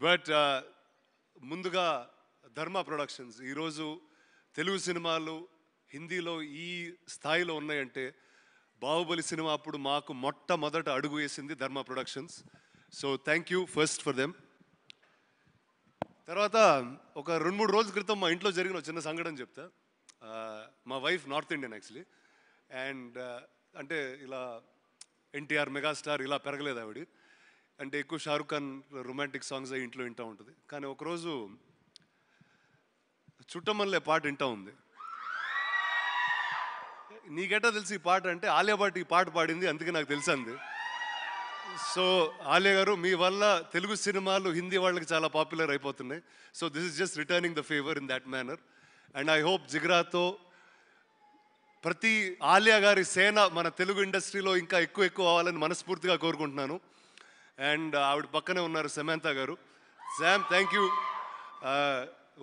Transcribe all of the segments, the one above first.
But ముందుగా ధర్మ productions ఈరోజు తెలుగు సినిమాలు హిందీలో ఈ స్థాయిలో ఉన్నాయంటే బాహుబలి సినిమా అప్పుడు మాకు మొట్టమొదట అడుగు వేసింది ధర్మ productions. So thank you first for them. తర్వాత ఒక 2-3 రోజుల క్రితం మా ఇంట్లో జరిగిన చిన్న సంఘటన చెప్తా. మా wife north Indian actually, and అంటే ఇలా ఎన్టీఆర్ మెగాస్టార్ ఇలా పెరగలేదు ఆవిడ. అంటే ఎక్కువ షారుఖ్ ఖాన్ రొమాంటిక్ సాంగ్స్ అవి ఇంట్లో వింటూ ఉంటుంది. కానీ ఒకరోజు చుట్టమల్లే పాట వింటూ ఉంది. నీకెట్టా తెలిసి ఈ పాట అంటే ఆలియా భట్ ఈ పాట పాడింది, అందుకే నాకు తెలుసు అంది. సో ఆలియా గారు, మీ వల్ల తెలుగు సినిమాలు హిందీ వాళ్ళకి చాలా పాపులర్ అయిపోతున్నాయి. So this is just returning the favour in that manner. And I hope జిగ్రాతో ప్రతి ఆలియా గారి సేన మన తెలుగు ఇండస్ట్రీలో ఇంకా ఎక్కువ అవ్వాలని మనస్ఫూర్తిగా కోరుకుంటున్నాను. అండ్ ఆవిడ పక్కనే ఉన్నారు Samantha garu. Sam, thank you.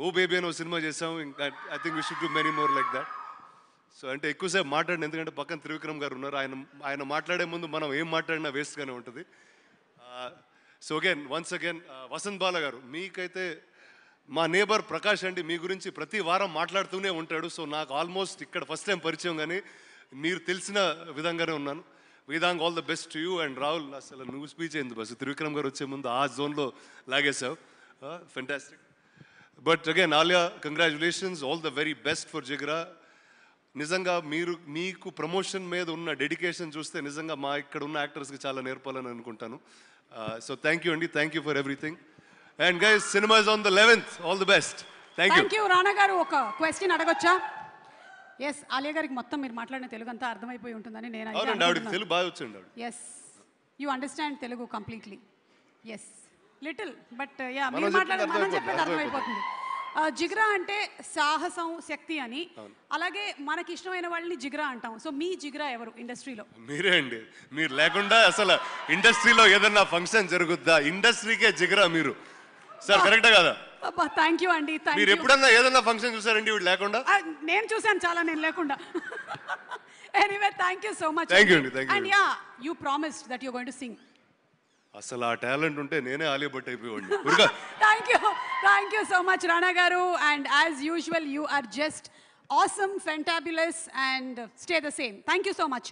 Oh baby అని ఒక సినిమా చేసాము. ఇంకా I think we should do many more like that. So అంటే ఎక్కువసేపు మాట్లాడిన, ఎందుకంటే పక్కన త్రివిక్రమ్ గారు ఉన్నారు. ఆయన మాట్లాడే ముందు మనం ఏం మాట్లాడినా వేస్ట్గానే ఉంటుంది. సో వన్స్ అగైన్ వసంత్ బాల గారు, మీకైతే మా నేబర్ ప్రకాష్ అండి మీ గురించి ప్రతి వారం మాట్లాడుతూనే ఉంటాడు. సో నాకు ఆల్మోస్ట్ ఇక్కడ ఫస్ట్ టైం పరిచయం, కానీ మీరు తెలిసిన విధంగానే ఉన్నాను. Vedang, all the best to you. And Rahul, అసలు నువ్వు స్పీచ్ అయింది బస్, త్రివిక్రమ్ గారు వచ్చే ముందు ఆ జోన్లో లాగేసావు. Fantastic. But again Alia, congratulations, all the very best for Jigra. నిజంగా మీకు ప్రమోషన్ మీద ఉన్న డెడికేషన్ చూస్తే నిజంగా మా ఇక్కడ ఉన్న యాక్టర్స్కి చాలా నేర్పాలని అనుకుంటాను. సో థ్యాంక్ యూ అండి, thank you for everything. And guys, cinema is on the 11th. All the best. Thank you. రానా గారు, ఒక క్వశ్చన్ అడగొచ్చా? ఎస్, ఆలియా గారికి మొత్తం మీరు మాట్లాడిన తెలుగు అంతా అర్థమైపోయి ఉంటుందని నేను తెలుగు బాగా వచ్చింది. Yes, you understand Telugu completely. Yes, little, but ya మీరు మాట్లాడేది మనం చెప్పేది అర్థమైపోతుంది. జిగ్రా అంటే సాహసం, శక్తి అని. అలాగే మనకి ఇష్టమైన వాళ్ళని జిగ్రా అంటాం. సో మీ జిగ్రా ఎవరు ఇండస్ట్రీలో? మీరే అండి. మీరు లేకుండా అసలు ఇండస్ట్రీలో ఏదన్నా ఫంక్షన్ జరుగుద్దా? ఇండస్ట్రీకే జిగ్రా మీరు. సార్ కరెక్టా కదా? థ్యాంక్ యూ అండి. మీరు ఎప్పుడన్నా ఏదన్నా ఫంక్షన్ చూసారండి వీడు లేకుండా? నేను చూసాను చాలా, నేను లేకుండా. Anyway, thank you so much. Thank you అండి. Thank you. And yeah, you promised that you going to sing. అసలు ఆ టాలెంట్ ఉంటే నేనే ఆలియా భట్ అయిపోయాడు. Thank you so much Rana గారు. And as usual, you are just awesome, fantabulous, and stay the same. Thank you so much.